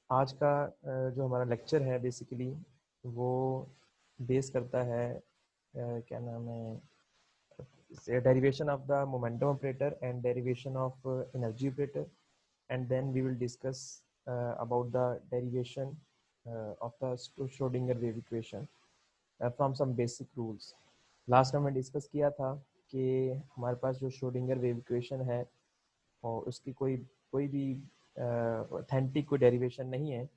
आज का जो हमारा लेक्चर है बेसिकली वो बेस करता है क्या नाम है, derivation of the momentum operator and derivation of energy operator, and then we will discuss about the derivation of the Schrodinger wave equation from some basic rules. Last time में discuss किया था कि हमारे पास जो श्रोडिंगर वेव इक्वेशन है और उसकी कोई कोई भी ऑथेंटिक कोई डेरिवेशन नहीं है,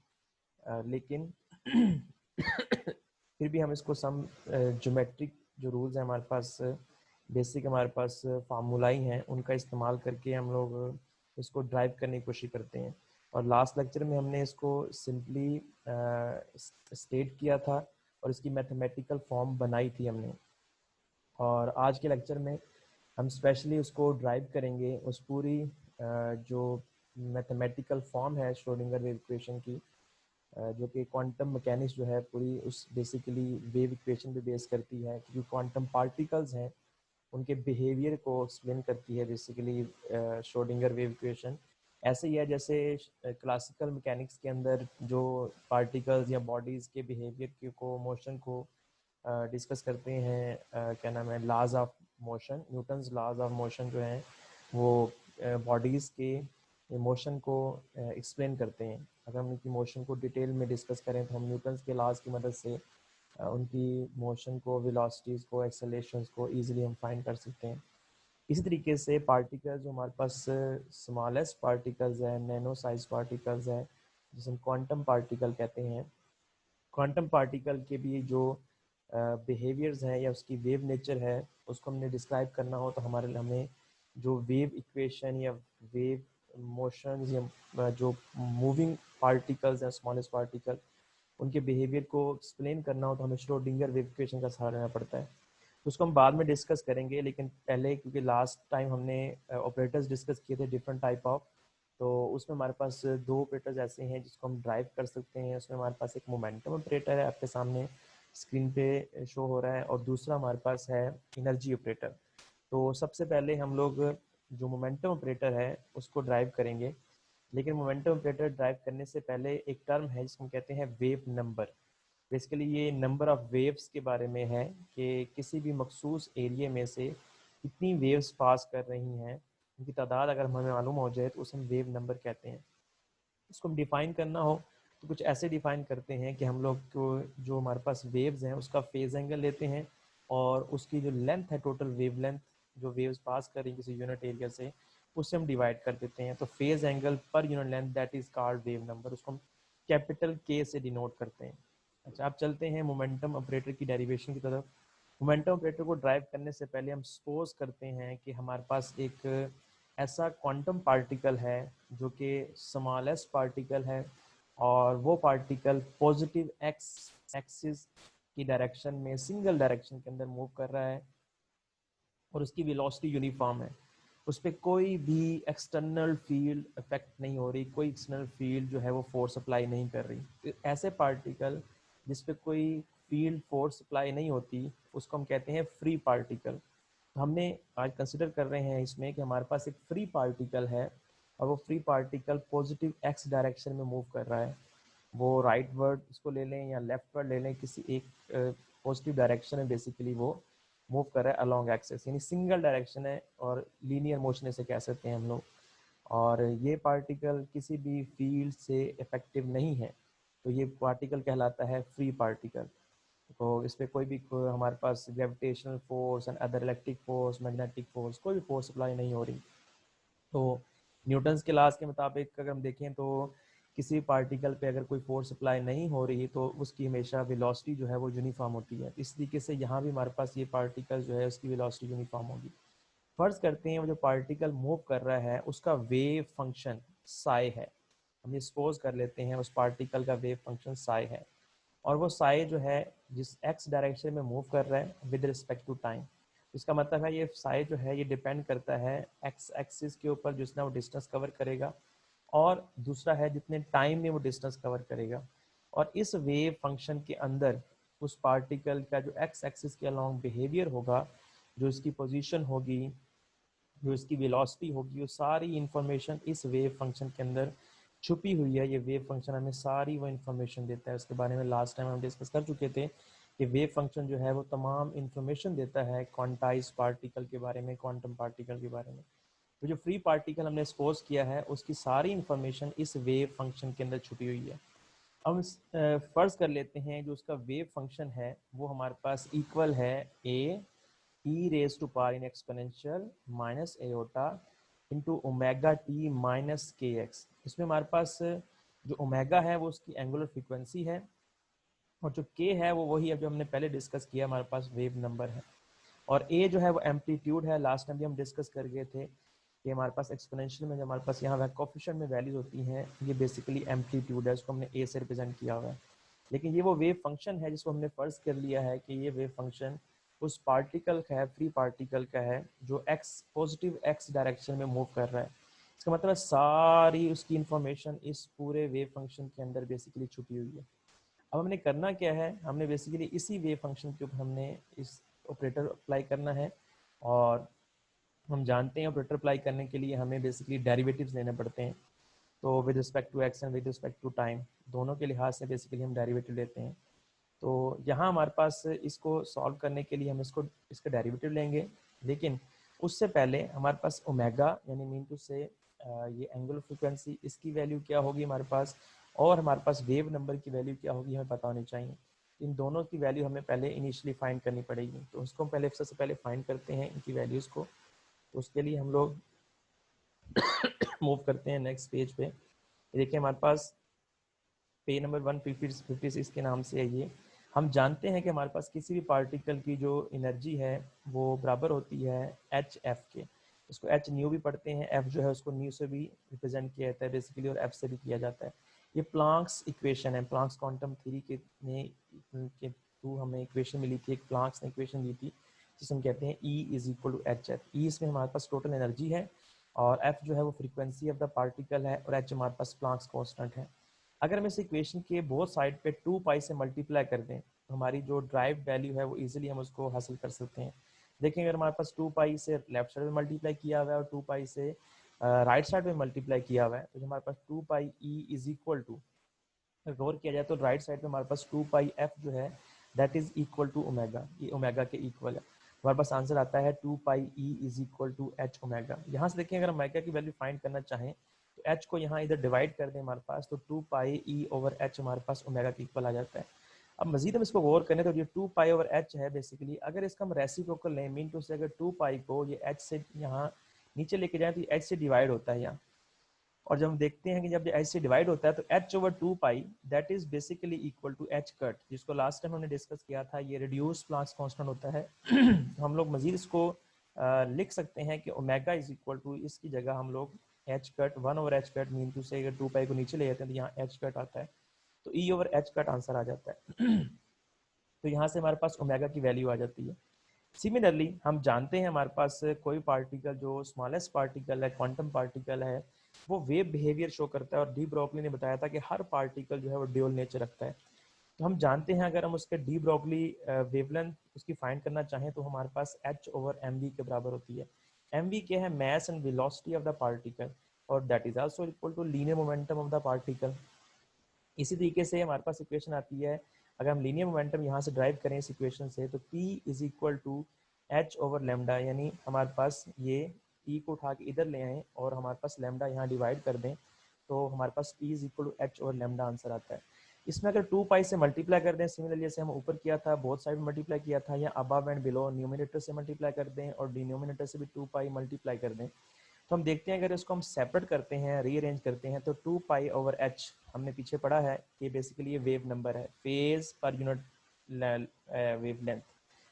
लेकिन फिर भी हम इसको सम ज्योमेट्रिक जो रूल्स हैं हमारे पास, बेसिक हमारे पास फार्मूलाई हैं, उनका इस्तेमाल करके हम लोग इसको ड्राइव करने की कोशिश करते हैं। और लास्ट लेक्चर में हमने इसको सिंपली स्टेट किया था और इसकी मैथमेटिकल फॉर्म बनाई थी हमने। और आज के लेक्चर में हम स्पेशली उसको ड्राइव करेंगे, उस पूरी जो मैथमेटिकल फॉर्म है श्रोडिंगर वेव इक्वेशन की, जो कि क्वांटम मैकेनिक्स जो है पूरी उस बेसिकली वेव इक्वेशन पे बेस करती है, क्योंकि क्वांटम पार्टिकल्स हैं उनके बिहेवियर को एक्सप्लेन करती है बेसिकली श्रोडिंगर वेव इक्वेशन। ऐसे ही है जैसे क्लासिकल मैकेनिक्स के अंदर जो पार्टिकल्स या बॉडीज़ के बिहेवियर को, मोशन को डिस्कस करते हैं, क्या नाम है, laws of motion, Newton's laws of motion जो हैं वो बॉडीज़ के मोशन को एक्सप्लेन करते हैं। अगर हम उनकी मोशन को डिटेल में डिस्कस करें तो हम न्यूटन्स के लॉज की मदद से उनकी मोशन को, वेलोसिटीज़ को, एक्सेलरेशंस को ईजिली हम फाइंड कर सकते हैं। इसी तरीके से पार्टिकल्स जो हमारे पास स्मॉलेस्ट पार्टिकल्स हैं, नैनो साइज पार्टिकल्स हैं, जिसे हम क्वांटम पार्टिकल कहते हैं, क्वांटम पार्टिकल के भी जो बिहेवियर्स हैं या उसकी वेव नेचर है उसको हमने डिस्क्राइब करना हो तो हमें जो वेव इक्वेशन या वेव मोशंस या जो मूविंग पार्टिकल्स हैं, स्मॉलेस्ट पार्टिकल, उनके बिहेवियर को एक्सप्लेन करना हो तो हमें श्रोडिंगर वेव इक्वेशन का सहारा लेना पड़ता है। उसको हम बाद में डिस्कस करेंगे, लेकिन पहले क्योंकि लास्ट टाइम हमने ऑपरेटर्स डिस्कस किए थे डिफरेंट टाइप ऑफ, तो उसमें हमारे पास दो ऑपरेटर्स ऐसे हैं जिसको हम ड्राइव कर सकते हैं। उसमें हमारे पास एक मोमेंटम ऑपरेटर है, आपके सामने स्क्रीन पे शो हो रहा है, और दूसरा हमारे पास है एनर्जी ऑपरेटर। तो सबसे पहले हम लोग जो मोमेंटम ऑपरेटर है उसको ड्राइव करेंगे, लेकिन मोमेंटम ऑपरेटर ड्राइव करने से पहले एक टर्म है जिसको हम कहते हैं वेव नंबर। बेसिकली ये नंबर ऑफ वेव्स के बारे में है कि किसी भी मखसूस एरिया में से कितनी वेव्स पास कर रही हैं, उनकी तादाद अगर हमें मालूम हो जाए तो उसे हम वेव नंबर कहते हैं। इसको हम डिफ़ाइन करना हो तो कुछ ऐसे डिफ़ाइन करते हैं कि हम लोग को जो हमारे पास वेव्स हैं उसका फेज़ एंगल लेते हैं और उसकी जो लेंथ है, टोटल वेव लेंथ जो वेव्स पास कर रही किसी यूनिट एरिया से, उससे हम डिवाइड कर देते हैं। तो phase angle per unit length that is called wave number, उसको हम कैपिटल के से डिनोट करते हैं। अच्छा, आप चलते हैं मोमेंटम ऑपरेटर की डेरिवेशन की तरफ। मोमेंटम ऑपरेटर को ड्राइव करने से पहले हम सपोज करते हैं कि हमारे पास एक ऐसा क्वांटम पार्टिकल है जो कि स्मॉलेस्ट पार्टिकल है और वो पार्टिकल पॉजिटिव एक्स एक्सिस की डायरेक्शन में सिंगल डायरेक्शन के अंदर मूव कर रहा है और उसकी वेलोसिटी यूनिफॉर्म है। उस पर कोई भी एक्सटर्नल फील्ड इफेक्ट नहीं हो रही, कोई एक्सटर्नल फील्ड जो है वो फोर्स अप्लाई नहीं कर रही। तो ऐसे पार्टिकल जिस पे कोई फील्ड फोर्स अप्लाई नहीं होती उसको हम कहते हैं फ्री पार्टिकल। तो हमने आज कंसिडर कर रहे हैं इसमें कि हमारे पास एक फ्री पार्टिकल है और वो free particle positive x direction में मूव कर रहा है। वो राइट वर्ड इसको ले लें या लेफ्ट वर्ड ले लें, किसी एक पॉजिटिव डायरेक्शन में बेसिकली वो मूव कर रहा है अलॉन्ग एक्सेस, यानी सिंगल डायरेक्शन है और लीनियर मोशन इसे कह सकते हैं हम लोग। और ये पार्टिकल किसी भी फील्ड से इफेक्टिव नहीं है, तो ये पार्टिकल कहलाता है फ्री पार्टिकल। तो इस पर कोई भी हमारे पास gravitational force and other electric force, magnetic force, कोई भी फोर्स अप्लाई नहीं हो रही। तो न्यूटन्स के लॉज के मुताबिक अगर हम देखें तो किसी पार्टिकल पे अगर कोई फोर्स अप्लाई नहीं हो रही तो उसकी हमेशा वेलोसिटी जो है वो यूनिफॉर्म होती है। इस तरीके से यहाँ भी हमारे पास ये पार्टिकल जो है उसकी वेलोसिटी यूनिफॉर्म होगी। फर्ज करते हैं वो जो पार्टिकल मूव कर रहा है उसका वेव फंक्शन साई है। हम सपोज कर लेते हैं उस पार्टिकल का वेव फंक्शन साई है और वो साई जो है जिस एक्स डायरेक्शन में मूव कर रहा है विद रिस्पेक्ट टू टाइम। इसका मतलब है ये साई जो है ये डिपेंड करता है एक्स एक्सिस के ऊपर जितना वो डिस्टेंस कवर करेगा, और दूसरा है जितने टाइम में वो डिस्टेंस कवर करेगा। और इस वेव फंक्शन के अंदर उस पार्टिकल का जो एक्स एक्सिस के अलोंग बिहेवियर होगा, जो इसकी पोजीशन होगी, जो इसकी वेलोसिटी होगी वो सारी इंफॉर्मेशन इस वेव फंक्शन के अंदर छुपी हुई है। ये वेव फंक्शन हमें सारी वो इन्फॉर्मेशन देता है। उसके बारे में लास्ट टाइम हम डिस्कस कर चुके थे कि वेव फंक्शन जो है वो तमाम इंफॉर्मेशन देता है क्वांटाइज पार्टिकल के बारे में, क्वांटम पार्टिकल के बारे में। तो जो फ्री पार्टिकल हमने एक्सपोज किया है उसकी सारी इंफॉर्मेशन इस वेव फंक्शन के अंदर छुपी हुई है। अब फर्ज कर लेते हैं जो उसका वेव फंक्शन है वो हमारे पास इक्वल है A E raise to power in exponential minus iota into omega T minus K X. इसमें हमारे पास जो ओमेगा है वो उसकी एंगुलर फ्रीक्वेंसी है और जो के है वो वही है जो हमने पहले डिस्कस किया, हमारे पास वेव नंबर है। और ए जो है वो एम्पलीट्यूड है। लास्ट टाइम भी हम डिस्कस कर गए थे कि हमारे पास एक्सपोनेंशियल में जो हमारे पास यहाँ कोएफिशिएंट में वैल्यूज होती हैं ये बेसिकली एम्पलीट्यूड है, उसको हमने ए से रिप्रेजेंट किया हुआ है। लेकिन ये वो वेव फंक्शन है जिसको हमने फर्ज कर लिया है कि ये वेव फंक्शन उस पार्टिकल का है, फ्री पार्टिकल का है, जो एक्स पॉजिटिव एक्स डायरेक्शन में मूव कर रहा है। इसका मतलब सारी उसकी इंफॉर्मेशन इस पूरे वेव फंक्शन के अंदर बेसिकली छुपी हुई है। अब हमने करना क्या है, हमने बेसिकली इसी वेव फंक्शन के ऊपर हमने इस ऑपरेटर अप्लाई करना है। और हम जानते हैं ऑपरेटर अप्लाई करने के लिए हमें बेसिकली डेरिवेटिव्स लेने पड़ते हैं। तो with respect to X and with respect to time दोनों के लिहाज से बेसिकली हम डेरिवेटिव लेते हैं। तो यहाँ हमारे पास इसको सॉल्व करने के लिए हम इसका डेरिवेटिव लेंगे। लेकिन उससे पहले हमारे पास ओमेगा यानी मीन टू से ये एंगुलर फ्रिक्वेंसी इसकी वैल्यू क्या होगी हमारे पास, और हमारे पास वेव नंबर की वैल्यू क्या होगी हमें पता होनी चाहिए। इन दोनों की वैल्यू हमें पहले इनिशियली फाइंड करनी पड़ेगी। तो उसको पहले सबसे पहले फाइंड करते हैं इनकी वैल्यूज़ को। तो उसके लिए हम लोग मूव करते हैं नेक्स्ट पेज पे। देखिए हमारे पास पेज नंबर 156 के नाम से है ये। हम जानते हैं कि हमारे पास किसी भी पार्टिकल की जो एनर्जी है वो बराबर होती है एच एफ के। इसको एच न्यू भी पढ़ते हैं, एफ जो है उसको न्यू से भी रिप्रेजेंट किया जाता है बेसिकली, और एफ से भी किया जाता है। ये प्लांक्स इक्वेशन है, प्लांक्स क्वांटम थ्योरी के थ्रू हमें इक्वेशन मिली थी, एक प्लांक्स ने इक्वेशन दी थी जिसे हम कहते हैं E is equal to H F. E इसमें हमारे पास टोटल एनर्जी है और एफ जो है वो फ्रीक्वेंसी ऑफ द पार्टिकल है और एच हमारे पास प्लांक्स कॉन्स्टेंट है। अगर हम इस इक्वेशन के बोथ साइड पे 2 पाई से मल्टीप्लाई कर दें तो हमारी जो ड्राइव वैल्यू है वो इजीली हम उसको हासिल कर सकते हैं। देखें अगर हमारे पास 2 पाई से लेफ्ट साइड में मल्टीप्लाई किया हुआ है और 2 पाई से राइट साइड में मल्टीप्लाई किया हुआ है तो हमारे पास 2 pi E is equal to, गौर किया जाए तो राइट साइड पे हमारे पास 2 पाई एफ जो है that is equal to omega, ये ओमेगा के इक्वल है। हमारे पास आंसर आता है 2 pi E is equal to H omega. यहाँ से देखें अगर ओमेगा की वैल्यू फाइंड करना चाहें तो एच को यहाँ इधर डिवाइड कर दें हमारे पास, तो 2 पाई ई ओवर एच हमारे पास ओमेगा के इक्वल आ जाता है। अब मजीद हम इसको गौर करें तो ये 2 पाई ओवर एच है बेसिकली, अगर इसका हम रेसिप्रोकल लें मीन टू से अगर 2 पाई को ये एच से यहाँ नीचे लेके जाए तो ये एच से डिवाइड होता है यहाँ। और जब हम देखते हैं कि जब एच से डिवाइड होता है तो H over 2 pi that is basically equal to H cut, जिसको लास्ट टाइम हमने डिस्कस किया था, ये रिड्यूस प्लांक्स कांस्टेंट होता है। तो हम लोग मजीद इसको लिख सकते हैं कि ओमेगा इज इक्वल टू, इसकी जगह हम लोग H cut 1 over H cut mean to say अगर 2 पाई को नीचे ले जाते हैं तो यहाँ एच कट आता है, तो E over H cut answer आ जाता है। तो यहाँ से हमारे पास ओमेगा की वैल्यू आ जाती है। सिमिलरली हम जानते हैं हमारे पास कोई पार्टिकल जो स्मॉलेस्ट पार्टिकल है, क्वांटम पार्टिकल है, वो वेव बिहेवियर शो करता है। और डी ब्रोगली ने बताया था कि हर पार्टिकल जो है वो ड्यूल नेचर रखता है। तो हम जानते हैं अगर हम उसके डी ब्रोगली वेवलेंथ उसकी फाइंड करना चाहें तो हमारे पास एच ओवर एम वी के बराबर होती है। एम वी क्या है, mass and velocity of the particle, और that is also equal to linear momentum of the particle. इसी तरीके से हमारे पास इक्वेशन आती है, अगर हम लीनियर मोमेंटम यहाँ से ड्राइव करें इस इक्वेशन से तो P is equal to H over lambda, यानी हमारे पास ये P को उठा के इधर ले आएँ और हमारे पास लेमडा यहाँ डिवाइड कर दें तो हमारे पास P is equal to H over lambda answer आता है। इसमें अगर 2 पाई से मल्टीप्लाई कर दें, सिमिलरली जैसे हम ऊपर किया था बोथ साइड में मल्टीप्लाई किया था, या अबव एंड बिलो न्यूमिनेटर से मल्टीप्लाई कर दें और डिनोमिनेटर से भी 2 पाई मल्टीप्लाई कर दें, तो हम देखते हैं अगर इसको हम सेपरेट करते हैं, रीअरेंज करते हैं, तो 2 पाई ओवर एच हमने पीछे पढ़ा है कि बेसिकली ये वेव नंबर है, phase per unit wavelength,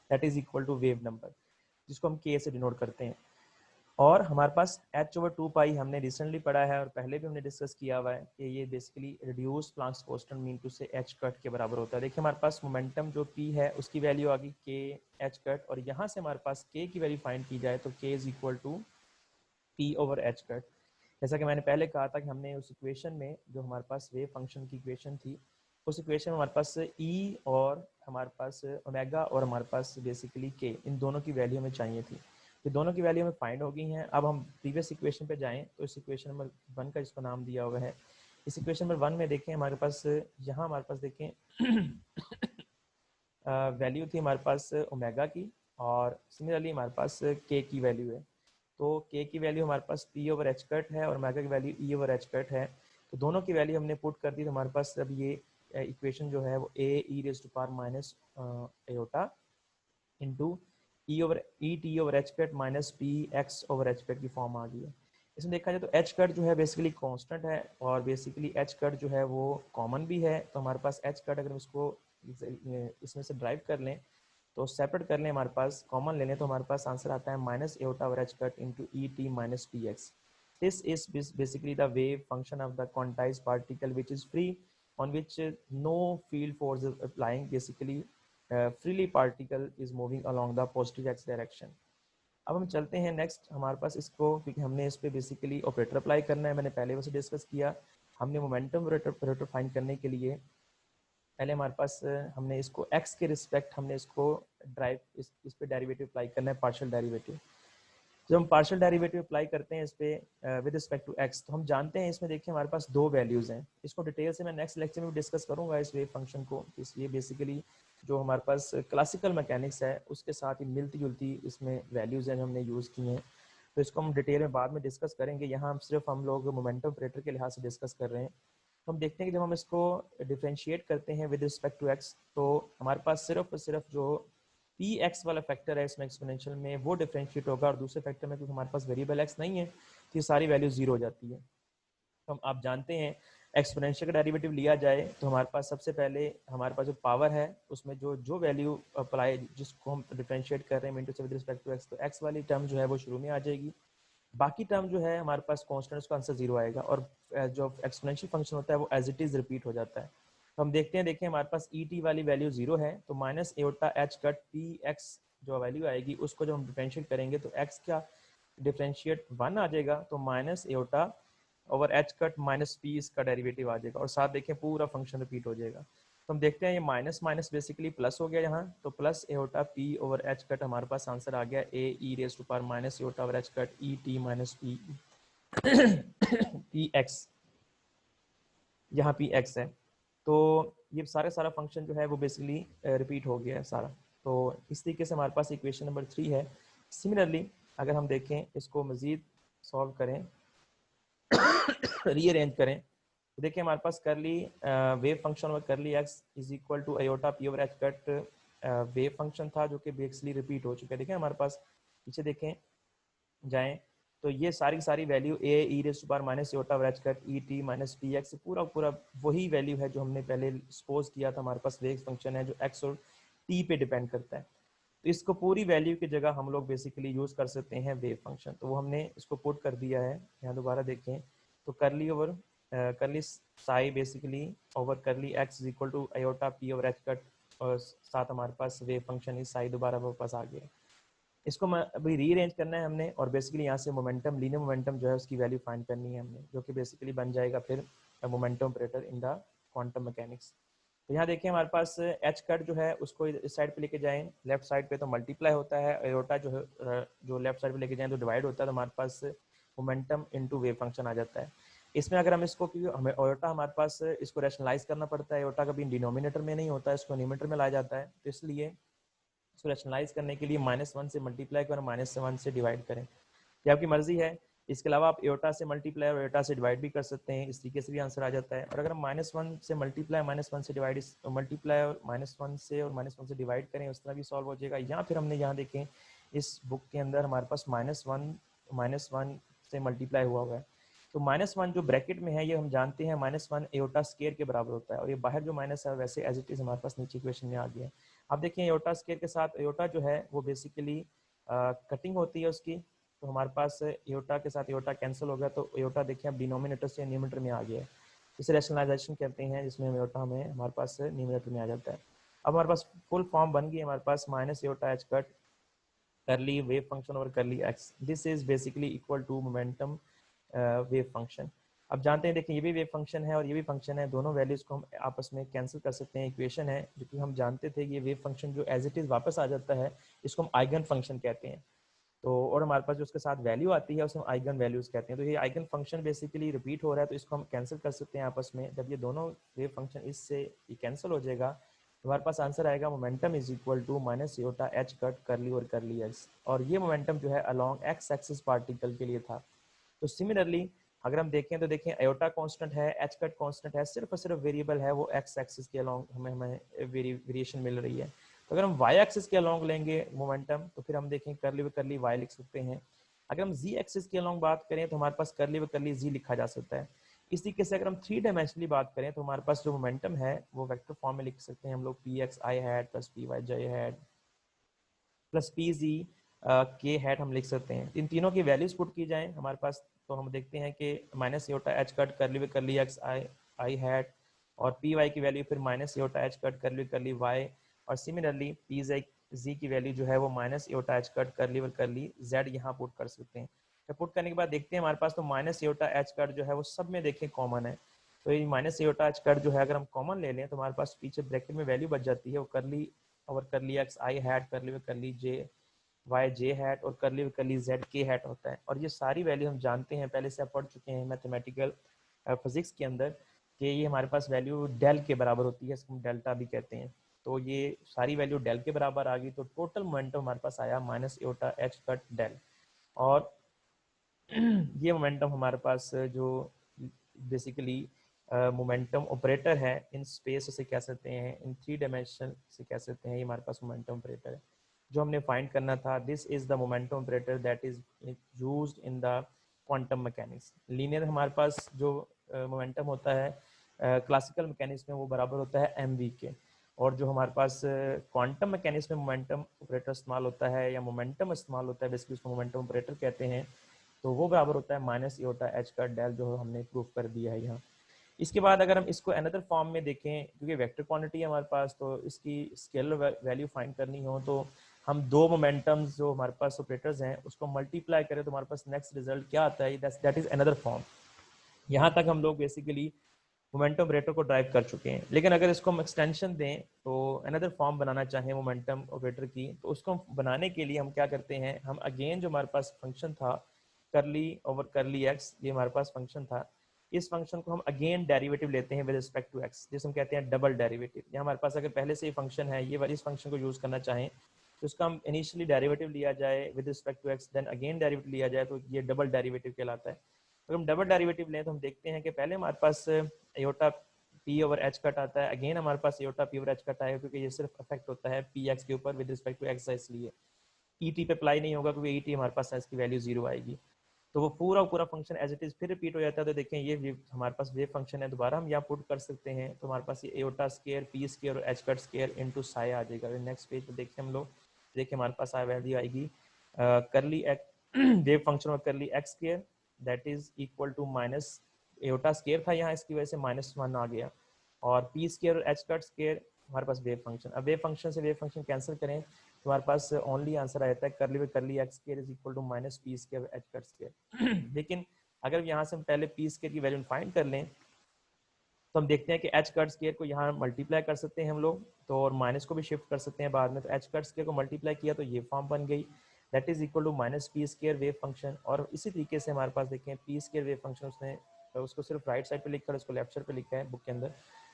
that is equal to wave number, जिसको हम के से डिनोट करते हैं। और हमारे पास एच ओवर 2 पाई हमने रिसेंटली पढ़ा है और पहले भी हमने डिस्कस किया हुआ है कि ये basically reduce Planck's constant mean to say H cut के बराबर होता है। देखिए हमारे पास मोमेंटम जो पी है उसकी वैल्यू आ गई के एच कट, और यहाँ से हमारे पास के की वैल्यू फाइंड की जाए तो K is equal to P over H cut. जैसा कि मैंने पहले कहा था कि हमने उस इक्वेशन में जो हमारे पास वेव फंक्शन की इक्वेशन थी, उस इक्वेशन में हमारे पास ई और हमारे पास ओमेगा और हमारे पास बेसिकली के, इन दोनों की वैल्यू हमें चाहिए थी। ये दोनों की वैल्यू हमें फाइंड हो गई हैं। अब हम प्रीवियस इक्वेशन पे जाएं तो इस इक्वेशन नंबर 1 का इसको नाम दिया हुआ है। इस इक्वेशन नंबर 1 में देखें हमारे पास, यहाँ हमारे पास देखें वैल्यू थी हमारे पास ओमेगा की, और सिमिलरली हमारे पास के की वैल्यू है। तो के की वैल्यू हमारे पास पी ओवर एच कट है और ओमेगा की वैल्यू ई ओवर एच कट है। तो दोनों की वैल्यू हमने पुट कर दी, तो हमारे पास अब ये इक्वेशन जो है वो A E raise to power minus iota into E T over H cut minus P X over H cut की फॉर्म आ गई है। इसमें देखा जाए तो एच कट जो है बेसिकली कांस्टेंट है, और बेसिकली एच कट जो है वो कॉमन भी है। तो हमारे पास एच कट अगर हम इसको इसमें से ड्राइव कर लें, तो सेपरेट कर लें, हमारे पास कॉमन ले लें, तो हमारे पास आंसर आता है minus iota over H cut into E T minus P x. This is basically the wave function of the quantize particle which is free, on which no field force is applying. Basically freely particle is moving along the positive x direction. अब हम चलते हैं next हमारे पास इसको, क्योंकि हमने इस पे बेसिकली ऑपरेटर अप्लाई करना है, मैंने पहले वैसे डिस्कस किया। हमने मोमेंटम ऑपरेटर फाइंड करने के लिए पहले हमारे पास हमने इसको x के रिस्पेक्ट हमने इसको ड्राइव इस पे डेरिवेटिव अप्लाई करना है, पार्शियल डेरिवेटिव। जब हम पार्शियल डेरिवेटिव अप्लाई करते हैं इस पे विद रिस्पेक्ट टू एक्स, तो हम जानते हैं इसमें देखिए हमारे पास दो वैल्यूज़ हैं। इसको डिटेल से मैं नेक्स्ट लेक्चर में डिस्कस करूंगा इस वेव फंक्शन को। इसलिए बेसिकली जो हमारे पास क्लासिकल मैकेनिक्स है उसके साथ ही मिलती जुलती इसमें वैल्यूज़ हैं जो हमने यूज़ की हैं, तो इसको हम डिटेल में बाद में डिस्कस करेंगे। यहाँ हम लोग मोमेंटम ऑपरेटर के लिहाज से डिस्कस कर रहे हैं। तो हम देखते हैं कि जब हम इसको डिफ्रेंशिएट करते हैं विद रिस्पेक्ट टू एक्स, तो हमारे पास सिर्फ और सिर्फ जो पी एक्स वाला फैक्टर है इसमें एक्सपोनेंशियल में वो डिफ्रेंशिएट होगा, और दूसरे फैक्टर में क्योंकि हमारे पास वेरिएबल एक्स नहीं है तो ये सारी वैल्यू जीरो हो जाती है। तो हम आप जानते हैं एक्सपोनेंशियल का डेरिवेटिव लिया जाए तो हमारे पास सबसे पहले हमारे पास जो पावर है उसमें जो जो वैल्यू अप्लाई जिसको हम डिफ्रेंशिएट कर रहे हैं इनटू से विद रिस्पेक्ट टू एक्स, तो एक्स वाली टर्म जो है वो शुरू में आ जाएगी। बाकी टर्म जो है हमारे पास कांस्टेंट, उसका आंसर जीरो आएगा, और जो एक्सपोनेंशियल फंक्शन होता है वो एज इट इज रिपीट हो जाता है। तो हम देखते हैं, देखिए हमारे पास ई टी वाली वैल्यू जीरो है, तो minus aorta H cut P x जो वैल्यू आएगी उसको जब हम डिफरेंशिएट करेंगे तो एक्स का डिफरेंशिएट वन आ जाएगा, तो minus iota over H cut minus P इसका डेरिवेटिव आ जाएगा, और साथ देखें पूरा फंक्शन रिपीट हो जाएगा। तो हम देखते हैं ये माइनस माइनस बेसिकली प्लस हो गया यहाँ, तो plus iota P over H cut हमारे पास आंसर आ गया A E raise to power minus iota over H cut E T minus P P X, यहाँ पी एक्स है। तो ये सारा फंक्शन जो है वो बेसिकली रिपीट हो गया है सारा। तो इस तरीके से हमारे पास इक्वेशन नंबर 3 है। सिमिलरली अगर हम देखें इसको मज़ीद सॉल्व करें रीअरेंज करें, तो देखिए हमारे पास करली वेव फंक्शन और curly x is equal to aorta P over H cut wave function था जो कि बेसिकली रिपीट हो चुका है। देखें हमारे पास पीछे देखें जाएं तो ये सारी की सारी value A E raise to power minus iota over H cut E T minus P X पूरा पूरा वही वैल्यू है जो हमने पहले सपोज किया था। हमारे पास वेव फंक्शन है जो एक्स और टी पे डिपेंड करता है, तो इसको पूरी वैल्यू की जगह हम लोग बेसिकली यूज़ कर सकते हैं वेव फंक्शन। तो वो हमने इसको पुट कर दिया है यहाँ, दोबारा देखें तो करली ओवर करली साई बेसिकली ओवर करली x is equal to aorta P over H cut, और साथ हमारे पास वेव फंक्शन इस साई दोबारा वापस आ गया। इसको अभी रीअरेंज करना है हमने, और बेसिकली यहाँ से मोमेंटम लीनियर मोमेंटम जो है उसकी वैल्यू फाइंड करनी है हमने, जो कि बेसिकली बन जाएगा फिर momentum operator in the quantum mechanics. तो यहाँ देखिए हमारे पास एच कट जो है उसको इस साइड पे लेके जाएं, लेफ्ट साइड पे तो मल्टीप्लाई होता है, एयोटा जो है जो लेफ्ट साइड पे लेके जाएं तो डिवाइड होता है, तो हमारे पास मोमेंटम इनटू वेव फंक्शन आ जाता है। इसमें अगर हम इसको, क्योंकि हमें एयोटा हमारे पास इसको रैशनलाइज करना पड़ता है, एयोटा कभी डिनोमिनेटर में नहीं होता है, इसको न्यूमरेटर में लाया जाता है, तो इसलिए इसको रैशनलाइज करने के लिए -1 से मल्टीप्लाई करें, -1 से डिवाइड करें, ये आपकी मर्जी है। इसके अलावा आप एयोटा से मल्टीप्लाई और एयोटा से डिवाइड भी कर सकते हैं, इस तरीके से भी आंसर आ जाता है। और अगर हम -1 से मल्टीप्लाई -1 से डिवाइड मल्टीप्लाई और -1 से और -1 से डिवाइड करें उस तरह भी सॉल्व हो जाएगा। या फिर हमने यहाँ देखें इस बुक के अंदर हमारे पास -1 से मल्टीप्लाई हुआ है, तो -1 जो ब्रैकेट में है ये हम जानते हैं -1 एयोटा स्केयर के बराबर होता है, और ये बाहर जो माइनस है वैसे एज इट इज़ हमारे पास नीचे इक्वेशन में आ गया है। आप देखिए एयोटा स्केयर के साथ एयोटा जो है वो बेसिकली कटिंग होती है उसकी, तो हमारे पास एयोटा के साथ एयोटा कैंसिल हो गया, तो एयोटा देखिए अब डिनोमिनेटर से न्यूमरेटर में आ गया है, इसे रैशनलाइजेशन कहते हैं, जिसमें एयोटा में हमारे पास न्यूमरेटर में आ जाता है। अब हमारे पास फुल फॉर्म बन गई हमारे पास minus iota H cut curly wave function और curly X, this is basically equal to momentum wave function. अब जानते हैं देखिए ये भी वेव फंक्शन है और ये भी फंक्शन है, दोनों वैल्यूज को हम आपस में कैंसिल कर सकते हैं, इक्वेशन है जो कि हम जानते थे कि ये वेव फंक्शन जो एज इट इज़ वापस आ जाता है इसको हम आइगन फंक्शन कहते हैं। तो और हमारे पास जो उसके साथ वैल्यू आती है उसे हम आइगन वैल्यूज कहते हैं। तो ये आइगन फंक्शन बेसिकली रिपीट हो रहा है, तो इसको हम कैंसिल कर सकते हैं आपस में। जब ये दोनों वेव फंक्शन इससे ये कैंसिल हो जाएगा तो हमारे पास आंसर आएगा momentum is equal to minus iota H cut curly और करली एक्स, और ये मोमेंटम जो है अलॉन्ग एक्स एक्सिस पार्टिकल के लिए था। तो सिमिलरली अगर हम देखें तो देखें एयोटा कांस्टेंट है, एच कट कांस्टेंट है, सिर्फ और सिर्फ वेरिएबल है वो एक्स एक्सिस के अलॉन्ग हमें वेरिएशन मिल रही है। तो अगर हम वाई एक्सिस के अलॉन्ग लेंगे मोमेंटम तो फिर हम देखें करली व करली वाई लिख सकते हैं। अगर हम जी एक्सिस के अलॉन्ग बात करें तो हमारे पास करली व करली जी लिखा जा सकता है। इस तरीके से अगर हम थ्री डायमेंशनली बात करें तो हमारे पास जो मोमेंटम है वो वेक्टर फॉर्म में लिख सकते हैं हम लोग, पी एक्स आई हैट प्लस पी वाई जे हैट प्लस पी जी के हैट हम लिख सकते हैं। इन तीनों की वैल्यूज पुट की जाएं हमारे पास तो हम देखते हैं कि माइनस एयोटा एच कट करली एक्स आई आई हैट, और पी वाई की वैल्यू फिर माइनस एयोटा एच कट करली वाई, और सिमिलरली पी जी की वैल्यू जो है वो माइनस एयोटा एच कट करली जेड यहाँ पुट कर सकते हैं। तो पुट करने के बाद देखते हैं हमारे पास तो माइनस एयोटा एच कट जो है वो सब में देखें कॉमन है। तो ये माइनस एयोटा एच कट जो है अगर हम कॉमन ले लें तो हमारे पास पीछे ब्रैकेट में वैल्यू बच जाती है वो करली और करली एक्स आई हैट करली जे वाई जे हैट और करली जेड के हैट होता है। और ये सारी वैल्यू हम जानते हैं, पहले से आप पढ़ चुके हैं मैथमेटिकल फिजिक्स के अंदर कि ये हमारे पास वैल्यू डेल के बराबर होती है, इसको हम डेल्टा भी कहते हैं। तो ये सारी वैल्यू डेल के बराबर आ गई, तो टोटल मोमेंटम हमारे पास आया minus iota H cut del. और ये मोमेंटम हमारे पास जो बेसिकली मोमेंटम ऑपरेटर है इन स्पेस से कह सकते हैं, इन थ्री डायमेंशन से कह सकते हैं, ये हमारे पास मोमेंटम ऑपरेटर है जो हमने फाइंड करना था। This is the momentum operator that is used in the quantum mechanics. Linear हमारे पास जो मोमेंटम होता है क्लासिकल मैकेनिक्स में वो बराबर होता है एम वी के, और जो हमारे पास क्वांटम मैकेनिक्स में मोमेंटम ऑपरेटर इस्तेमाल होता है या मोमेंटम इस्तेमाल होता है बेसिकली उसको मोमेंटम ऑपरेटर कहते हैं, तो वो बराबर होता है माइनस एयोटा एच का डेल, जो हमने प्रूव कर दिया है यहाँ। इसके बाद अगर हम इसको अनदर फॉर्म में देखें, क्योंकि वेक्टर क्वांटिटी है हमारे पास तो इसकी स्केलर वैल्यू फाइंड करनी हो तो हम दो मोमेंटम्स जो हमारे पास ऑपरेटर्स हैं उसको मल्टीप्लाई करें तो हमारे पास नेक्स्ट रिजल्ट क्या आता है, दैट इज अनदर फॉर्म। यहाँ तक हम लोग बेसिकली मोमेंटम ऑपरेटर को ड्राइव कर चुके हैं, लेकिन अगर इसको हम एक्सटेंशन दें तो अनदर फॉर्म बनाना चाहें मोमेंटम ऑपरेटर की, तो उसको बनाने के लिए हम क्या करते हैं, हम अगेन जो हमारे पास फंक्शन था करली ओवर करली एक्स, ये हमारे पास फंक्शन था, इस फंक्शन को हम अगेन डेरिवेटिव लेते हैं विद रिस्पेक्ट टू एक्स, जिसे हम कहते हैं डबल डेरिवेटिव। या हमारे पास अगर पहले से ये फंक्शन है, ये वाली इस फंक्शन को यूज करना चाहें तो इसका हम इनिशियली डेरिवेटिव लिया जाए with respect to X, then again derivative लिया जाए, तो ये डबल डेरिवेटिव कहलाता है। तो हम डबल डेरिवेटिव लें तो हम देखते हैं कि पहले हमारे पास iota P over H cut आता है, अगेन हमारे पास iota P over H cut आएगा क्योंकि ये सिर्फ अफेक्ट होता है पी एक्स के ऊपर विद रिस्पेक्ट टू एक्स, इसलिए ई टी पे अप्लाई नहीं होगा क्योंकि ई टी हमारे पास इसकी वैल्यू जीरो आएगी। तो वो पूरा फंक्शन एज इट इज फिर रिपीट हो जाता है। तो देखें ये हमारे पास वेव फंक्शन है, दोबारा हम यहाँ पुट कर सकते हैं तो हमारे पास ये एयोटा स्केयर पी स्केयर और H cut square into psi आ जाएगा। नेक्स्ट पेज पे देखिए हम लोग, देखिए हमारे पास वैल्यू आएगी करली वेव फंक्शन और curly X square that is equal to minus iota square था यहाँ, इसकी वजह से -1 आ गया, और पी स्केयर और एच कट स्केयर हमारे पास वेव फंक्शन। अब वेव फंक्शन से वेव फंक्शन कैंसिल करें तो हमारे पास ओनली आंसर आ जाता है curly X square is equal to minus P square H cut square. लेकिन अगर यहाँ से हम पहले पी स्केयर की वैल्यू फाइंड कर लें तो हम देखते हैं कि एच कट स्केयर को यहाँ मल्टीप्लाई कर सकते हैं हम लोग, तो और माइनस को भी शिफ्ट कर सकते हैं बाद में। तो एच कट स्केयर को मल्टीप्लाई किया तो ये फॉर्म बन गई, that is equal to minus P square wave function. और इसी तरीके से हमारे पास देखें पी स्केयर वेव फंक्शन उसने उसको सिर्फ राइट साइड पे लिखकर उसको लेफ्ट साइड पे लिखा है बुक के अंदर,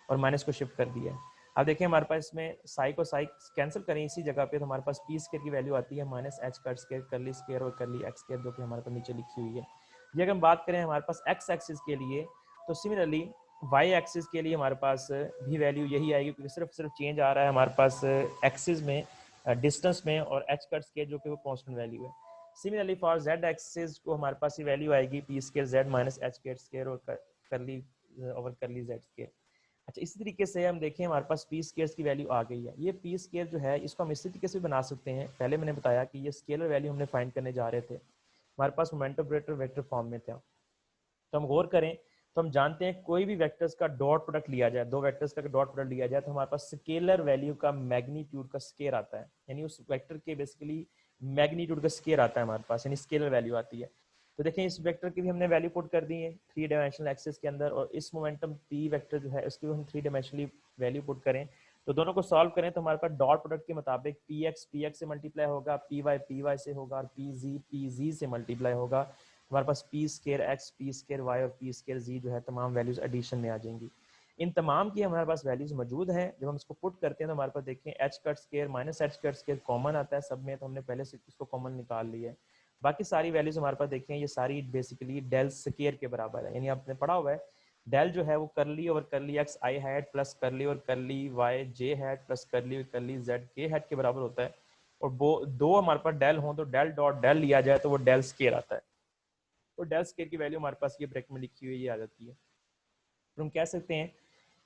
और माइनस को शिफ्ट कर दिया है। अब देखिए हमारे पास इसमें साई को साई कैंसिल करें इसी जगह पे तो हमारे पास पी स्केयर की वैल्यू आती है माइनस एच कट स्केयर करली स्केयर और करली एक्स स्केयर, जो कि हमारे पास नीचे लिखी हुई है। ये अगर हम बात करें हमारे पास एक्स एक्सिस के लिए तो सिमिलरली वाई एक्सिस के लिए हमारे पास भी वैल्यू यही आएगी क्योंकि सिर्फ चेंज आ रहा है हमारे पास एक्सिस में डिस्टेंस में, और एच कट स्केयर जो कि वो कांस्टेंट वैल्यू है। सिमिलरली फॉर जेड एक्सिस को हमारे पास ये वैल्यू आएगी P square Z minus H cut square और करली ओवर करली जेड स्केयर। अच्छा, इसी तरीके से हम देखें हमारे पास पी स्केयर की वैल्यू आ गई है। ये पी स्केयर जो है इसको हम इसी तरीके से बना सकते हैं, पहले मैंने बताया कि ये स्केलर वैल्यू हमने फाइंड करने जा रहे थे, हमारे पास मोमेंटम ऑपरेटर वेक्टर फॉर्म में था। तो हम गौर करें तो हम जानते हैं कोई भी वेक्टर्स का डॉट प्रोडक्ट लिया जाए, दो वेक्टर्स का डॉट प्रोडक्ट लिया जाए तो हमारे पास स्केलर वैल्यू का मैग्नीट्यूड का स्केयर आता है, यानी उस वेक्टर के बेसिकली मैग्नीट्यूड का स्केयर आता है हमारे पास, यानी स्केलर वैल्यू आती है। तो देखें इस वेक्टर की भी हमने वैल्यू पुट कर दी है थ्री डायमेंशनल एक्सिस के अंदर, और इस मोमेंटम पी वेक्टर जो है उसकी हम थ्री डायमेंशनली वैल्यू पुट करें तो दोनों को सॉल्व करें तो हमारे पास डॉट प्रोडक्ट के मुताबिक पी एक्स से मल्टीप्लाई होगा, पी वाई से होगा, और पी जी से मल्टीप्लाई होगा। हमारे पास P square X, P square Y और पी स्केयर जी जो है तमाम वैल्यूज एडिशन में आ जाएंगी। इन तमाम की हमारे पास वैल्यूज मौजूद हैं। जब हम इसको पुट करते हैं तो हमारे पास देखें H cut square minus H cut square common आता है सब में, तो हमने पहले से इसको कॉमन निकाल लिया है। बाकी सारी वैल्यूज हमारे पास देखें ये सारी बेसिकली डेल स्केयर के बराबर है, यानी आपने पढ़ा हुआ है डेल जो है वो करली ओवर करली एक्स आई हैट प्लस करली और करली वाई जे हैट प्लस करली और करली जेड के हैट के बराबर होता है। और वो दो हमारे पास डेल हो तो डेल डॉट डेल लिया जाए तो वो डेल स्केयर आता है। तो डेल स्केयर की वैल्यू हमारे पास ये ब्रैकेट में लिखी हुई ये आ जाती है। तो हम कह सकते हैं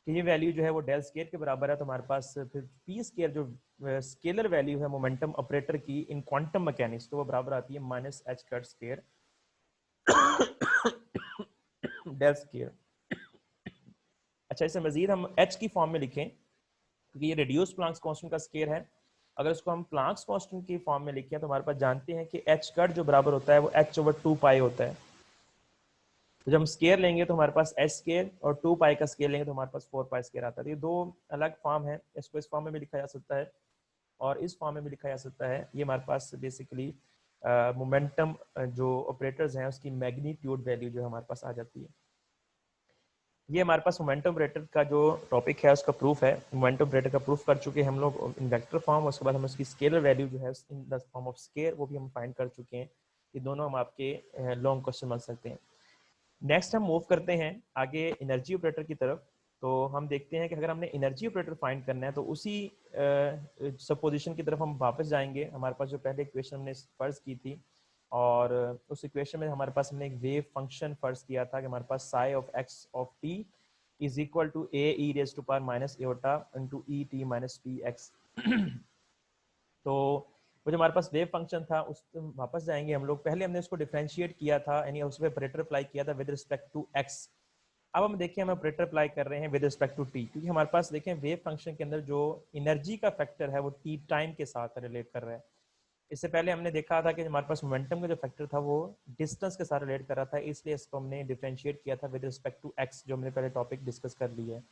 कि ये वैल्यू जो है वो डेल स्केयर के बराबर है। तो हमारे पास फिर पी स्केयर जो स्केलर वैल्यू है मोमेंटम ऑपरेटर की इन क्वांटम मैकेनिक्स, तो वो बराबर आती है minus H cut square del square. अच्छा, इससे मजीद हम एच की फॉर्म में लिखें क्योंकि ये रिड्यूस प्लांक्स कांस्टेंट का स्केयर है। अगर इसको हम प्लांक्स कांस्टेंट की फॉर्म में लिखें तो हमारे पास जानते हैं कि एच कट जो बराबर होता है वो एच ओवर 2 पाई होता है। तो जब हम स्केयर लेंगे तो हमारे पास एच स्केयर और 2 पाई का स्केयर लेंगे तो हमारे पास 4 पाई स्केयर आता है। ये दो अलग फॉर्म है, इसको इस फॉर्म में भी लिखा जा सकता है और इस फॉर्म में भी लिखा जा सकता है। ये हमारे पास बेसिकली मोमेंटम जो ऑपरेटर्स हैं उसकी मैग्नीट्यूड वैल्यू जो हमारे पास आ जाती है। ये हमारे पास मोमेंटम ऑपरेटर का जो टॉपिक है उसका प्रूफ है। मोमेंटम ऑपरेटर का प्रूफ कर चुके हैं हम लोग इन वेक्टर फॉर्म, उसके बाद हम उसकी स्केलर वैल्यू जो है in the form of square वो भी हम फाइंड कर चुके हैं। ये दोनों हम आपके लॉन्ग क्वेश्चन बन सकते हैं। नेक्स्ट हम मूव करते हैं आगे एनर्जी ऑपरेटर की तरफ। तो हम देखते हैं कि अगर हमने एनर्जी ऑपरेटर फाइंड करना है तो उसी सपोजिशन की तरफ हम वापस जाएंगे। हमारे पास जो पहले इक्वेशन हमने फर्ज की थी और उस इक्वेशन में हमारे पास हमने एक वेव फंक्शन फर्ज किया था कि हमारे पास psi of X of T is equal to A E raise to power minus eta into E T minus P X. तो वो जो हमारे पास वेव फंक्शन था उस वापस जाएंगे हम लोग। पहले हमने उसको डिफरेंशिएट किया था यानी उस पर ऑपरेटर अप्लाई किया था विद रिस्पेक्ट टू एक्स। अब हम देखिए हम ऑपरेटर अप्लाई कर रहे हैं विद रिस्पेक्ट टू टी, क्योंकि हमारे पास देखें वेव फंक्शन के अंदर जो एनर्जी का फैक्टर है वो टी टाइम के साथ रिलेट कर रहा है। इससे पहले हमने देखा था कि हमारे पास मोमेंटम का जो फैक्टर था वो डिस्टेंस के साथ रिलेट कर रहा था, इसलिए इसको हमने डिफरेंशिएट किया था विद रिस्पेक्ट टू एक्स, जो हमने पहले टॉपिक डिस्कस कर लिया है।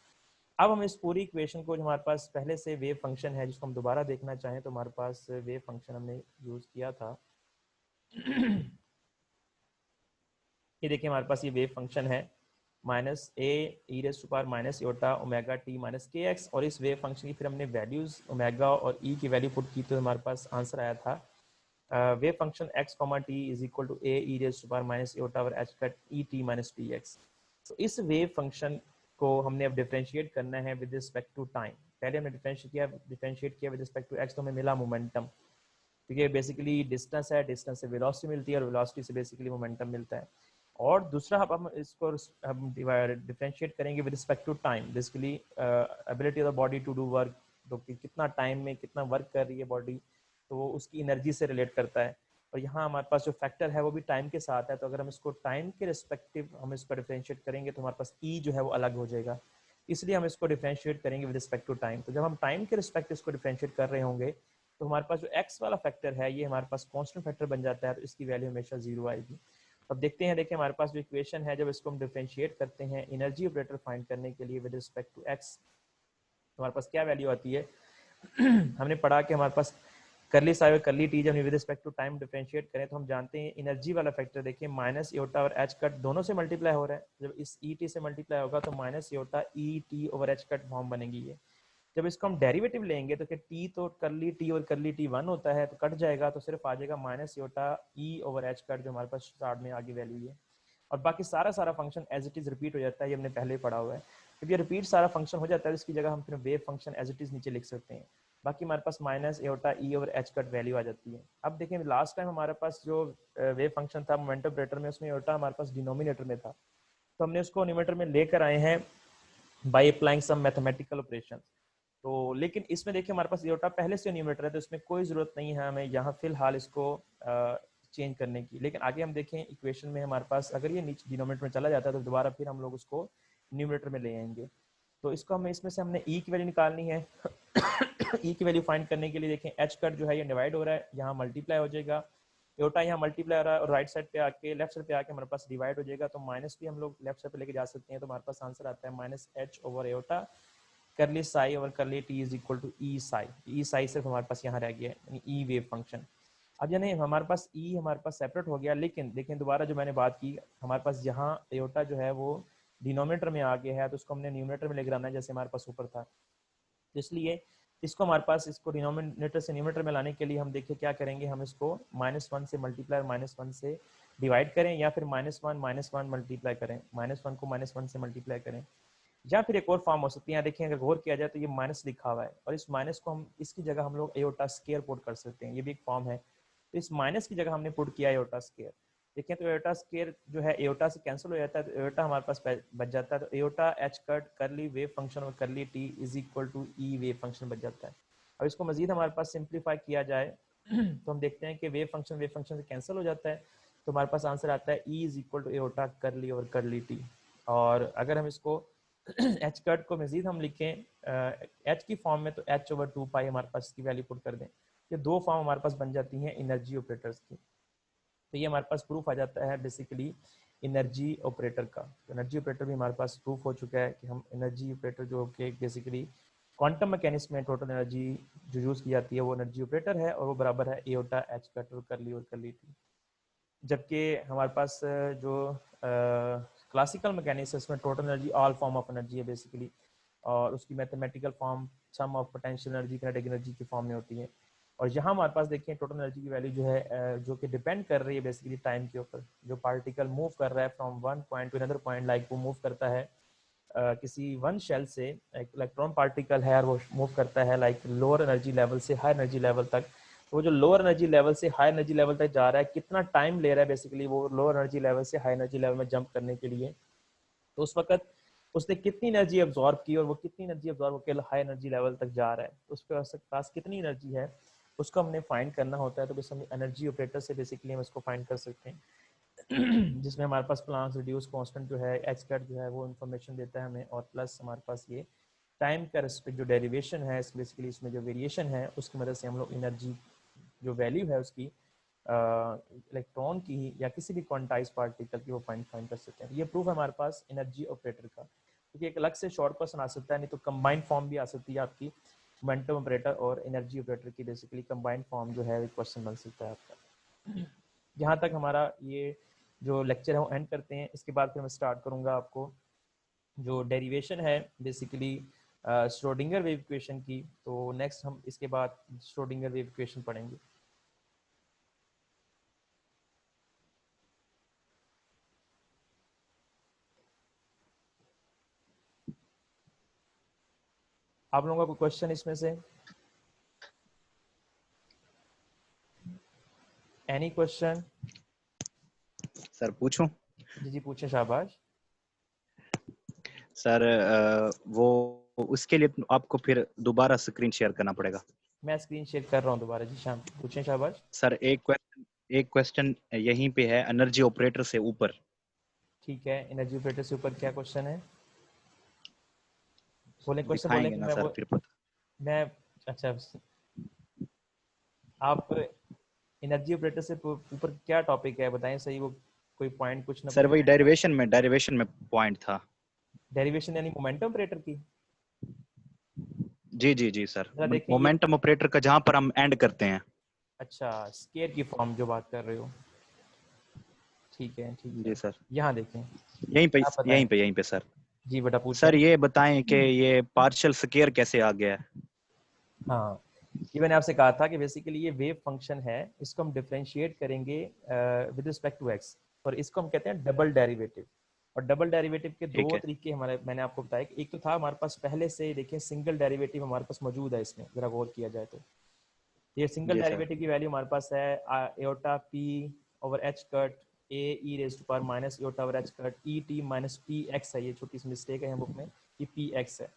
अब हम इस पूरी इक्वेशन को जो हमारे पास पहले से वेव फंक्शन है जिसको हम दोबारा देखना चाहें तो हमारे पास वेव फंक्शन हमने यूज किया था। ये देखिए हमारे पास ये वेव फंक्शन है minus A E raise to power minus iota omega T minus K X, और इस वेव फंक्शन की फिर हमने वैल्यूज ओमेगा और ई की वैल्यू पुट की तो हमारे पास आंसर आया था wave function X comma T is equal to A E raise to power minus iota over H cut E T minus P X. तो इस वेव फंक्शन को हमने अब डिफरेंशिएट करना है विद रिस्पेक्ट टू टाइम। पहले हमने डिफरेंशिएट किया विद रिस्पेक्ट टू एक्स तो हमें मिला मोमेंटम, क्योंकि बेसिकली डिस्टेंस है, डिस्टेंस से वेलोसिटी मिलती है और वेलोसिटी से बेसिकली मोमेंटम मिलता है। और दूसरा हम इसको हम डिफरेंशिएट करेंगे with respect to time, basically ability of the body to do work, तो कितना टाइम में कितना वर्क कर रही है बॉडी, तो वो उसकी एनर्जी से रिलेट करता है। और यहाँ हमारे पास जो फैक्टर है वो भी टाइम के साथ है, तो अगर हम इसको टाइम के रिस्पेक्टिव हम इसको डिफरेंशिएट करेंगे तो हमारे पास ई जो है वो अलग हो जाएगा, इसलिए हम इसको डिफरेंशिएट करेंगे विद रिस्पेक्ट टू टाइम। तो जब हम टाइम के रिस्पेक्ट इसको डिफरेंशिएट कर रहे होंगे तो हमारे पास जो एक्स वाला फैक्टर है ये हमारे पास कांस्टेंट फैक्टर बन जाता है, तो इसकी वैल्यू हमेशा जीरो आएगी। अब देखते हैं, देखिए हमारे पास जो इक्वेशन है जब इसको हम डिफरेंशिएट करते हैं एनर्जी ऑपरेटर फाइंड करने के लिए विद रिस्पेक्ट टू एक्स, तो हमारे पास क्या वैल्यू आती है। हमने पढ़ा कि हमारे पास करली साई और करली टी जब with respect to time differentiate करें तो हम जानते हैं एनर्जी वाला फैक्टर देखिए माइनस योटा और एच कट दोनों से मल्टीप्लाई हो रहा है। जब इस ई टी से मल्टीप्लाई होगा तो minus iota E T over H cut form बनेगी ये। जब इसको हम डेरिवेटिव लेंगे तो टी तो करली टी और करली टी वन होता है तो कट जाएगा, तो सिर्फ आ जाएगा minus iota E over H cut जो हमारे पास स्टार्ट में आगे वैल्यू है। और बाकी सारा function as it is repeat हो जाता है, ये हमने पहले पढ़ा हुआ है। जब ये रिपीट सारा फंक्शन हो जाता है इसकी जगह हम फिर wave function as it is नीचे लिख सकते हैं। बाकी हमारे पास minus eta E over H cut value आ जाती है। अब देखें लास्ट टाइम हमारे पास जो वेव फंक्शन था मोमेंटम ऑपरेटर में उसमें एटा हमारे पास डिनोमिनेटर में था, तो हमने उसको न्यूमरेटर में लेकर आए हैं by applying some mathematical operation. तो लेकिन इसमें देखिए हमारे पास एटा पहले से न्यूमरेटर है तो इसमें कोई ज़रूरत नहीं है हमें यहाँ फिलहाल इसको चेंज करने की। लेकिन आगे हम देखें इक्वेशन में हमारे पास अगर ये नीचे डिनोमिनेटर में चला जाता है तो दोबारा फिर हम लोग उसको न्यूमरेटर में ले आएंगे। तो इसको हमें इसमें से हमने ई की वैल्यू निकालनी है। ई की वैल्यू फाइंड करने के लिए देखें एच कट जो है ये डिवाइड हो रहा है, यहाँ मल्टीप्लाई हो जाएगा, एटा यहाँ मल्टीप्लाई हो रहा है और राइट साइड पे आके लेफ्ट साइड पे आके हमारे पास डिवाइड हो जाएगा, तो माइनस भी हम लोग लेफ्ट साइड पे लेके जा सकते हैं। तो हमारे पास आंसर आता है minus H over eta curly psi over curly T is equal to E psi. E psi सिर्फ हमारे पास यहाँ रह गया है, ई वेव फंक्शन। अब यानी हमारे पास ई हमारे पास सेपरेट हो गया, लेकिन देखें दोबारा जो मैंने बात की, हमारे पास यहाँ एयोटा जो है वो डिनोमिनेटर में आ गया है, तो उसको हमने न्यूमिनेटर में लेकर आना है जैसे हमारे पास ऊपर था। तो इसलिए इसको हमारे पास इसको डिनोमिनेटर से न्यूमिनेटर में लाने के लिए हम देखिए क्या करेंगे, हम इसको -1 से मल्टीप्लाई -1 से डिवाइड करें, या फिर -1 मल्टीप्लाई करें, -1 को -1 से मल्टीप्लाई करें, या फिर एक और फॉर्म हो सकती है। देखिए अगर गौर किया जाए तो ये माइनस लिखा हुआ है, और इस माइनस को हम इसकी जगह हम लोग एयोटा स्क्वायर पुट कर सकते हैं, ये भी एक फॉर्म है। तो इस माइनस की जगह हमने पुट किया एयोटा स्क्वायर। देखें तो एयोटा स्क्वायर जो है एयोटा से कैंसिल हो जाता है, तो एयोटा हमारे पास बच जाता है। तो iota H cut curly wave function और curly T is equal to E wave function बच जाता है। अब इसको मजीद हमारे पास सिंप्लीफाई किया जाए तो हम देखते हैं कि वेव फंक्शन से कैंसिल हो जाता है, तो हमारे पास आंसर आता है E is equal to iota curly और करली टी। और अगर हम इसको एच कट को मजीद हम लिखें एच की फॉर्म में, तो एच ओवर 2 पाई हमारे पास इसकी वैल्यू पुट कर दें, ये दो फॉर्म हमारे पास बन जाती हैं एनर्जी ऑपरेटर्स की। तो ये हमारे पास प्रूफ आ जाता है बेसिकली एनर्जी ऑपरेटर का। तो एनर्जी ऑपरेटर भी हमारे पास प्रूफ हो चुका है कि हम एनर्जी ऑपरेटर जो कि बेसिकली क्वांटम मैकेनिक्स में टोटल एनर्जी जो यूज़ की जाती है वो एनर्जी ऑपरेटर है, और वो बराबर है एयोटा एच कट और करली टी। जबकि हमारे पास जो क्लासिकल मैकेनिक्स है उसमें total energy all form of energy है बेसिकली, और उसकी mathematical form sum of potential energy kinetic energy की फॉर्म में होती है। और यहाँ हमारे पास देखिए टोटल एनर्जी की वैल्यू जो है जो कि डिपेंड कर रही है बेसिकली टाइम के ऊपर। जो पार्टिकल मूव कर रहा है from one point two another point, like वो मूव करता है किसी वन शेल से, एक इलेक्ट्रॉन पार्टिकल है और वो मूव करता है लाइक लोअर एनर्जी लेवल से हाई एनर्जी लेवल तक। तो वो जो लोअर एनर्जी लेवल से हाई एनर्जी लेवल तक जा रहा है, कितना टाइम ले रहा है बेसिकली वो लोअर एनर्जी लेवल से हाई एनर्जी लेवल में जंप करने के लिए, तो उस वक्त उसने कितनी एनर्जी अब्जॉर्ब की और वो कितनी एनर्जी अब्जॉर्ब होकर हाई एनर्जी लेवल तक जा रहा है, तो उसके पास कितनी एनर्जी है उसको हमने फाइंड करना होता है। तो बस हम एनर्जी ऑपरेटर से बेसिकली हम इसको फाइंड कर सकते हैं जिसमें हमारे पास प्लांस रिड्यूस कांस्टेंट जो है एच कट जो है वो इन्फॉर्मेशन देता है हमें, और प्लस हमारे पास ये टाइम का रिस्पेक्ट जो डेरिवेशन है बेसिकली इसमें जो वेरिएशन है उसकी मदद से हम लोग एनर्जी जो वैल्यू है उसकी इलेक्ट्रॉन की या किसी भी क्वांटाइज पार्टिकल की वो फाइंड कर सकते हैं। ये प्रूफ है हमारे पास एनर्जी ऑपरेटर का, क्योंकि एक अलग से शॉर्ट क्वेश्चन आ सकता है, नहीं तो कंबाइंड फॉर्म भी आ सकती है आपकी मोमेंटम ऑपरेटर और एनर्जी ऑपरेटर की, बेसिकली कंबाइंड फॉर्म जो है क्वेश्चन बन सकता है आपका। जहाँ तक हमारा ये जो लेक्चर है वो एंड करते हैं, इसके बाद फिर मैं स्टार्ट करूँगा आपको जो डेरिवेशन है बेसिकली श्रोडिंगर वेव इक्वेशन की। तो नेक्स्ट हम इसके बाद श्रोडिंगर वेव इक्वेशन पढ़ेंगे। आप लोगों का कोई क्वेश्चन इसमें से? Any question? सर पूछूं? जी जी पूछें, शाबाश। सर वो उसके लिए आपको फिर दोबारा स्क्रीन शेयर करना पड़ेगा। मैं स्क्रीन शेयर कर रहा हूँ दोबारा जी, शाम पूछें, शाबाश। सर एक क्वेश्चन यहीं पे है, एनर्जी ऑपरेटर से ऊपर। ठीक है, एनर्जी ऑपरेटर से ऊपर क्या क्वेश्चन है? बोले क्वेश्चन बोले दिखाएंगे कि ना मैं सर वो फिर पता। मैं अच्छा आप एनर्जी ऑपरेटर से ऊपर क्या टॉपिक है बताएं सही, वो कोई पॉइंट कुछ ना सर कुछ। वही डेरिवेशन में पॉइंट था। डेरिवेशन यानी मोमेंटम ऑपरेटर की? जी जी जी सर, जरा देखें ये। मोमेंटम ऑपरेटर का जहां पर हम एंड करते हैं। अच्छा, स्केयर की फॉर्म जो बात कर रहे हो, ठीक है ठीक जी है। सर, यहाँ देखें, यहीं पे आप बताएं। यहीं पे सर। जी बेटा पूछें। सर ये बताएं कि ये पार्शियल स्केयर कैसे आ गया है? हाँ, ये मैंने आपसे कहा था कि बेसिकली ये वेव फंक्शन है, इसको हम डिफरेंशिएट करेंगे विद रिस्पेक्ट टू एक्स, और इसको हम कहते हैं डबल डेरिवेटिव। और डबल डेरिवेटिव के ठीक दो है। तरीके हमारे मैंने आपको बताया कि एक तो था हमारे पास पहले से, देखिए सिंगल डेरिवेटिव हमारे पास मौजूद है इसमें, जरा गौर किया जाए तो ये सिंगल जी सर। डेरिवेटिव की वैल्यू हमारे पास है iota P over H cut a E raise to power minus iota over H cut E T minus P x है। ये छोटी सी मिस्टेक है बुक में, ये पी एक्स है।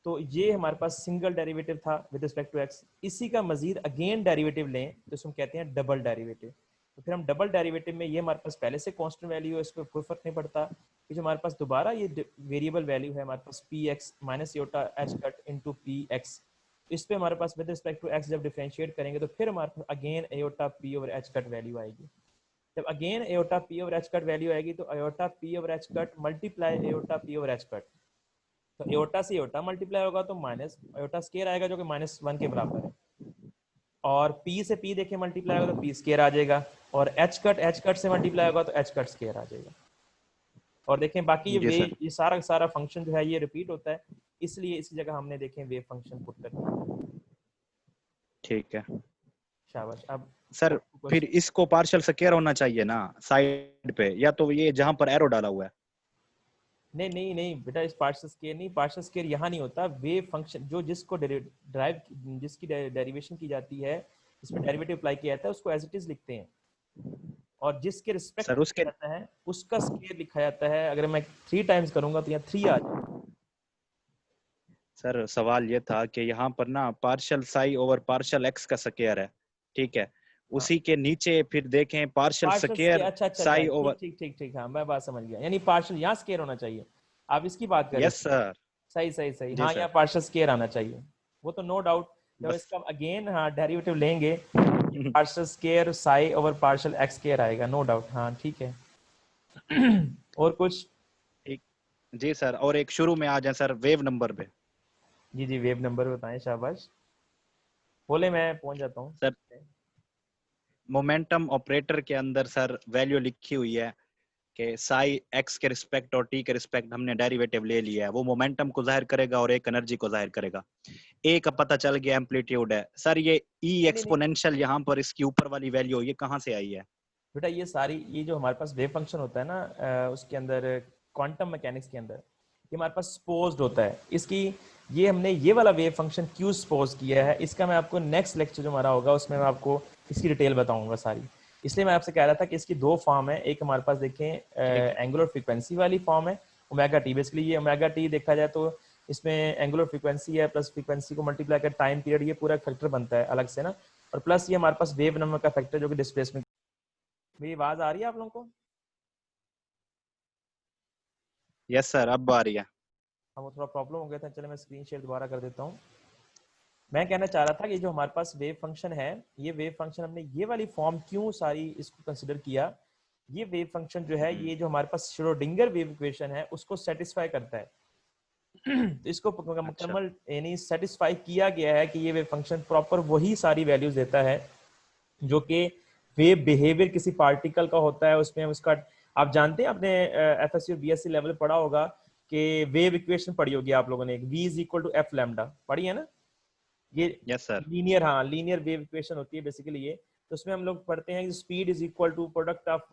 तो ये हमारे पास सिंगल डेरिवेटिव था विद रिस्पेक्ट टू एक्स। इसी का मजीद अगेन डेरिवेटिव लें तो इसको हम कहते हैं डबल डेरिवेटिव। तो फिर हम डबल डेरिवेटिव में ये हमारे पास पहले से कांस्टेंट वैल्यू है, इस पर कोई फर्क नहीं पड़ता कि जो हमारे पास दोबारा ये वेरिएबल वैल्यू है हमारे पास P X minus iota H cut into P X, इस पे हमारे पास विद रिस्पेक्ट टू एक्स जब डिफरेंशिएट करेंगे तो फिर हमारे पास again iota P over H cut value आएगी। जब again iota P over H cut value आएगी तो iota P over H cut multiply iota P over H cut, तो एयोटा से एयोटा मल्टीप्लाई होगा तो माइनस एयोटा स्केयर आएगा जो कि -1 के बराबर है, और पी से पी देखे मल्टीप्लाई होगा तो पी स्केयर आ जाएगा, और एच कट से मल्टीप्लाई होगा तो एच कट स्केयर आ जाएगा। और देखें बाकी ये जी वे सर। ये सारा सारा फंक्शन जो है ये रिपीट होता है, इसलिए इसकी जगह हमने देखें वेव फंक्शन पुट कर दिया। ठीक है शाबाश। अब सर, फिर क्वेश्चन। इसको पार्शियल स्क्वायर होना चाहिए ना साइड पे, या तो ये जहां पर एरो डाला हुआ है? नहीं नहीं नहीं बेटा, इस पार्शियल स्केयर नहीं, पार्शियल स्केयर यहाँ नहीं होता। वेव फंक्शन जो जिसको ड्राइव जिसकी डेरिवेशन की जाती है, इसमें डेरिवेटिव अप्लाई किया जाता है, उसको एज इट इज लिखते हैं, और जिसके रिस्पेक्ट सर में उसके किया जाता है उसका स्केयर लिखा जाता है। अगर मैं 3 टाइम्स करूंगा तो यहाँ 3 आ जाएगा। सर सवाल ये था कि यहाँ पर ना partial Sai over partial x का स्क्वायर है, ठीक है, हाँ, उसी के नीचे फिर देखें पार्शियल पार्शियल स्केयर, स्क्वायर अच्छा अच्छा अच्छा, साई ठीक ओवर। ठीक ठीक ठीक, हाँ मैं बात समझ गया, यानी पार्शियल यहाँ स्केयर होना चाहिए, आप इसकी बात कर रहे यस थे। सर। सही सही सही, जी हाँ यहाँ सर। पार्शियल स्केयर आना चाहिए, वो तो नो डाउट। जब बस। इसका अगेन हाँ डेरिवेटिव लेंगे, partial square psi over partial x square आएगा, नो डाउट, हाँ ठीक है। और कुछ? ठीक। जी सर, और एक शुरू में आ जाए सर वेव नंबर पे। जी जी, वेव नंबर बताएं, शाबाश, बोले मैं पहुंच जाता हूँ। सर मोमेंटम ऑपरेटर के अंदर सर वैल्यू लिखी हुई है कि साई एक्स के रिस्पेक्ट और टी के रिस्पेक्ट हमने डेरिवेटिव ले लिया है, वो मोमेंटम को जाहिर करेगा और एक एनर्जी को जाहिर करेगा। ए का पता चल गया, एम्पलीट्यूड है सर। ये ई नहीं नहीं नहीं एक्सपोनेंशियल यहाँ पर इसकी ऊपर वाली वैल्यू ये कहाँ से आई है? बेटा, ये सारी ये जो हमारे पास वेव फंक्शन होता है ना, उसके अंदर क्वांटम मैकेनिक्स के अंदर ये हमारे पास सपोज्ड होता है। इसकी ये हमने ये वाला वेव फंक्शन क्यों सपोज किया है, इसका मैं आपको नेक्स्ट लेक्चर जो हमारा होगा उसमें मैं आपको इसकी डिटेल बताऊंगा सारी। इसलिए मैं आपसे कह रहा था कि इसकी 2 फॉर्म है। एक हमारे पास देखें ठीक है। एंगुलर फ्रीक्वेंसी वाली फॉर्म है ओमेगा टी। बेसिकली ये ओमेगा टी देखा जाए तो इसमें एंगुलर फ्रीक्वेंसी है प्लस फ्रीक्वेंसी को मल्टीप्लाई कर टाइम पीरियड, ये पूरा फैक्टर बनता है अलग से ना, और प्लस ये हमारे पास वेव नंबर का फैक्टर जो कि डिस्प्लेसमेंट। मेरी आवाज आ रही है आप लोगों को? यस सर, अब आ रही है। हाँ, वो थोड़ा प्रॉब्लम हो गया था, चलो मैं स्क्रीन शेयर दोबारा कर देता हूँ। मैं कहना चाह रहा था कि जो हमारे पास वेव फंक्शन है, ये वेव फंक्शन हमने ये वाली फॉर्म क्यों सारी इसको कंसिडर किया, ये वेव फंक्शन जो है ये जो हमारे पास श्रोडिंगर वेव इक्वेशन है उसको सेटिस्फाई करता है। तो इसको अच्छा। मुकम्मल यानी सेटिस्फाई किया गया है कि ये वेव फंक्शन प्रॉपर वही सारी वैल्यूज देता है जो कि वेव बिहेवियर किसी पार्टिकल का होता है। उसमें उसका आप जानते हैं, आपने एफएससी और बीएससी लेवल पढ़ा होगा कि वेव इक्वेशन पढ़ी होगी आप लोगों ने, v is equal to f lambda, पढ़ी है ना ये? Yes sir. लीनियर, हाँ लीनियर वेव इक्वेशन होती है बेसिकली ये। तो उसमें हम लोग पढ़ते हैं कि speed is equal to product of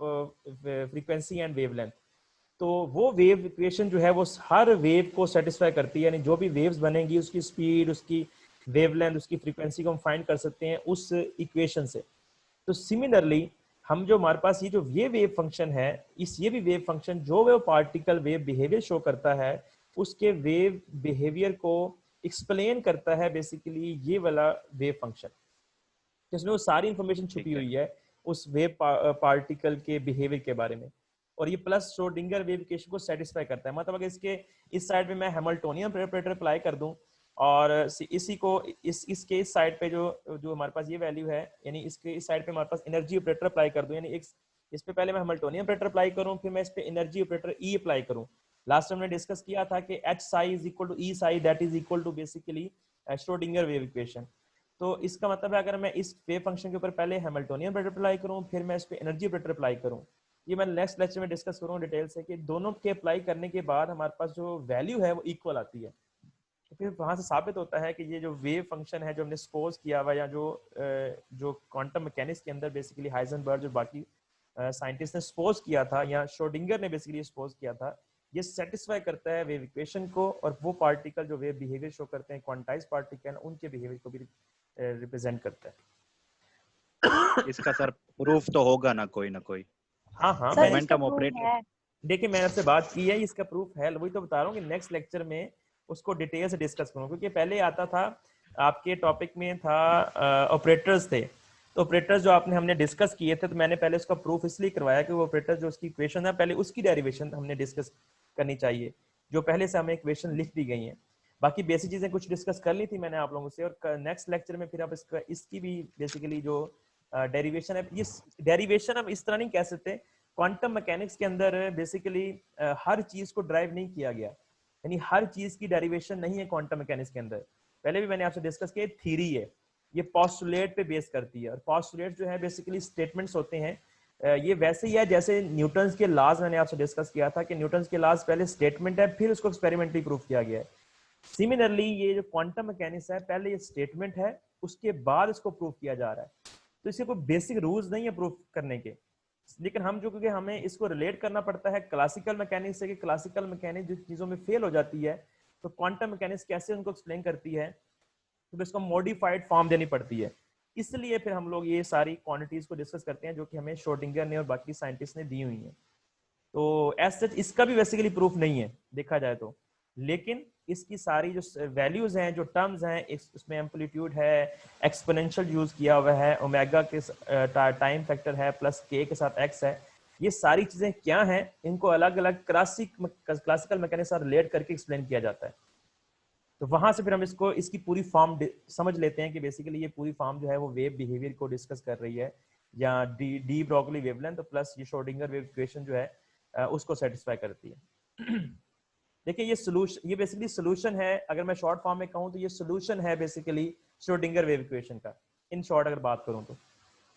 frequency and wavelength. तो वो वेव इक्वेशन जो है वो हर वेव को सेटिस्फाई करती है, यानी जो भी वेव्स बनेंगी उसकी स्पीड, उसकी वेवलेंथ, उसकी फ्रीक्वेंसी को हम फाइंड कर सकते हैं उस इक्वेशन से। तो सिमिलरली हम जो हमारे पास ये वेव फंक्शन है, इस ये भी वेव फंक्शन जो वो पार्टिकल वेव बिहेवियर शो करता है उसके वेव बिहेवियर को एक्सप्लेन करता है बेसिकली ये वाला वेव फंक्शन, जिसमें वो सारी इंफॉर्मेशन छुपी ठीक है। हुई है उस वेव पार्टिकल के बिहेवियर के बारे में। और ये प्लस श्रोडिंगर वेव इक्वेशन को सेटिस्फाई करता है। मतलब अगर इसके इस साइड में मैं हैमिल्टोनियन ऑपरेटर अप्लाई कर दूं और इसी को इसके इस साइड पे जो जो हमारे पास ये वैल्यू है, यानी इसके इस साइड पे हमारे पास एनर्जी ऑपरेटर अप्लाई कर दूं, यानी एक इस पे पहले मैं हैमिल्टोनियन ऑपरेटर अप्लाई करूं, फिर मैं इस पे एनर्जी ऑपरेटर ई अप्लाई करूं। लास्ट हमने डिस्कस किया था कि H psi is equal to E psi, that is equal to basically Schrodinger wave equation. तो इसका मतलब है अगर मैं इस वेव फंक्शन के ऊपर पहले हैमिल्टोनियन ऑपरेटर अप्लाई करूं फिर मैं इस पे एनर्जी ऑपरेटर अप्लाई करूं, ये मैं नेक्स्ट लेक्चर में डिस्कस करूंगा डिटेल से कि दोनों के अप्लाई करने के बाद हमारे पास जो वैल्यू है वो इक्वल आती है। तो फिर वहां से साबित होता है कि ये जो वेव फंक्शन है जो हमने सपोज किया हुआ, या जो क्वांटम मैकेनिक्स के अंदर बेसिकली हाइजेनबर्ग और बाकी साइंटिस्ट ने सपोज किया था, या श्रोडिंगर ने बेसिकली सपोज किया था, ये सेटिस्फाई करता है वेव इक्वेशन को, और वो पार्टिकल जो वेव बिहेवियर शो करते हैं क्वांटाइज पार्टिकल उनके बिहेवियर को भी रिप्रेजेंट करता है। इसका सर प्रूफ तो होगा ना कोई ना कोई? हाँ हाँ, सर इसका मोमेंटम प्रूफ ऑपरेटर। है। देखिए मैंने आपसे बात की है, इसका प्रूफ है, वही तो बता रहा हूँ कि नेक्स्ट लेक्चर में उसको डिटेल से डिस्कस करूँ, क्योंकि पहले आता था आपके टॉपिक में था ऑपरेटर्स थे। तो ऑपरेटर्स जो आपने हमने डिस्कस किए थे, तो मैंने पहले उसका प्रूफ इसलिए करवाया कि वो ऑपरेटर जो उसकी इक्वेशन है पहले उसकी डेरिवेशन हमने डिस्कस करनी चाहिए, जो पहले से हमें इक्वेशन लिख दी गई हैं। बाकी बेसिक चीजें कुछ डिस्कस कर ली थी मैंने आप लोगों से, और नेक्स्ट लेक्चर में फिर आप इसकी भी बेसिकली जो डेरिवेशन है, इस डेरिवेशन हम इस तरह नहीं कह सकते, क्वांटम मैकेनिक्स के अंदर बेसिकली हर चीज को ड्राइव नहीं किया गया। यानी हर चीज की डेरिवेशन नहीं है क्वांटम मैकेनिक्स के अंदर। पहले भी मैंने आपसे डिस्कस किया, थ्योरी है, ये पोस्टुलेट पे बेस करती है, और पोस्टुलेट जो है बेसिकली स्टेटमेंट्स होते हैं। ये वैसे ही है जैसे न्यूटन्स के लॉज मैंने आपसे डिस्कस किया था कि न्यूटन्स के लॉज पहले स्टेटमेंट है, फिर उसको एक्सपेरिमेंटली प्रूव किया गया है। सिमिलरली ये जो क्वांटम मैकेनिक्स है, पहले ये स्टेटमेंट है, उसके बाद इसको प्रूव किया जा रहा है। तो इसके कोई बेसिक रूल्स नहीं है प्रूव करने के, लेकिन हम जो, क्योंकि हमें इसको रिलेट करना पड़ता है क्लासिकल मैकेनिक्स से, कि क्लासिकल मैकेनिक्स जिस चीजों में फेल हो जाती है तो क्वांटम मैकेनिक्स कैसे उनको एक्सप्लेन करती है, तो इसको मॉडिफाइड फॉर्म देनी पड़ती है। इसलिए फिर हम लोग ये सारी क्वांटिटीज को डिस्कस करते हैं जो कि हमें श्रोडिंगर ने और बाकी साइंटिस्ट ने दी हुई हैं। तो एज सच इसका भी बेसिकली प्रूफ नहीं है देखा जाए तो, लेकिन इसकी सारी जो वैल्यूज हैं, जो टर्म्स हैं, इसमें एम्पलीट्यूड है, एक्सपोनेंशियल यूज किया हुआ है, ओमेगा के टाइम फैक्टर है, प्लस के साथ एक्स है, ये सारी चीजें क्या हैं, इनको अलग अलग क्लासिकल मैकेनिक्स से रिलेट करके एक्सप्लेन किया जाता है। तो वहां से फिर हम इसको, इसकी पूरी फॉर्म समझ लेते हैं कि बेसिकली ये पूरी फॉर्म जो है वो वेव बिहेवियर को डिस्कस कर रही है, या डी ब्रोगली वेवलेंथ प्लस ये श्रोडिंगर वेव इक्वेशन जो है उसको सेटिस्फाई करती है। देखिए ये सोल्यूशन, ये बेसिकली सोल्यूशन है, अगर मैं शॉर्ट फॉर्म में कहूँ तो ये सोल्यूशन है बेसिकली श्रोडिंगर वेव इक्वेशन का, इन शॉर्ट अगर बात करूँ तो।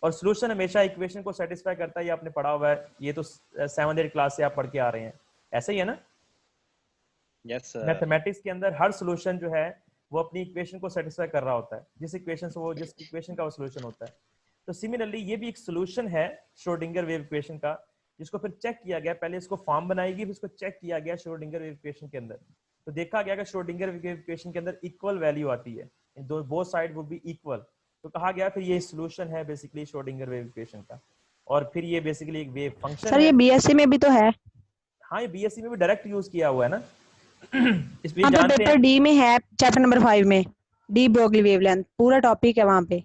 और सोल्यूशन हमेशा इक्वेशन को सेटिस्फाई करता है, ये आपने पढ़ा हुआ है, ये तो 7th 8th क्लास से आप पढ़ के आ रहे हैं, ऐसा ही है ना? यस मैथमेटिक्स के अंदर हर सोल्यूशन जो है वो अपनी इक्वेशन को सेटिस्फाई कर रहा होता है, जिस इक्वेशन से वो, जिस इक्वेशन का वो सोल्यूशन होता है। तो सिमिलरली ये भी एक सोल्यूशन है श्रोडिंगर वेव इक्वेशन का, जिसको फिर चेक किया गया, पहले इसको फॉर्म बनाएगी, फिर इसको चेक किया गया श्रोडिंगर वेव इक्वेशन के अंदर। तो देखा गया कि श्रोडिंगर वेव इक्वेशन के अंदर इक्वल वैल्यू आती है, दो both side would be equal. तो कहा गया फिर ये सोल्यूशन है बेसिकली श्रोडिंगर वेव इक्वेशन का। और फिर ये बेसिकली एक वेव फंक्शन सर है। ये बीएससी में भी तो है। हाँ ये बीएससी में भी डायरेक्ट यूज किया हुआ है ना। इसमें वहाँ पे जानते पेपर हैं, डी में है, चैप्टर नंबर 5 में डी ब्रोगली वेवलेंथ पूरा टॉपिक है वहाँ पे।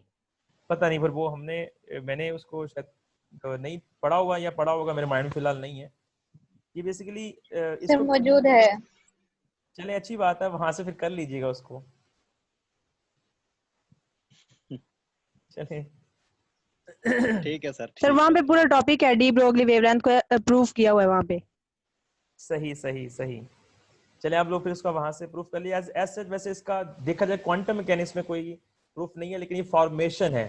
पता नहीं पर वो मैंने उसको शायद नहीं पढ़ा हुआ, या पढ़ा होगा, मेरे माइंड में फिलहाल नहीं है। ये बेसिकली सर मौजूद है। चले अच्छी बात है, वहां से फिर कर लीजिएगा उसको। चले ठीक है सर। सर वहाँ पे पूरा टॉपिक है, डी ब्रोगली वेवलेंथ को प्रूफ किया हुआ है वहाँ पे। सही सही सही। चले आप लोग फिर उसका वहां से प्रूफ कर लिया। एज सच वैसे इसका देखा जाए क्वांटम मैकेनिक्स में कोई प्रूफ नहीं है, लेकिन ये फॉर्मेशन है,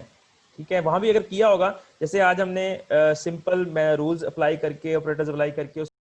ठीक है। वहां भी अगर किया होगा, जैसे आज हमने सिंपल रूल्स अप्लाई करके, ऑपरेटर्स अप्लाई करके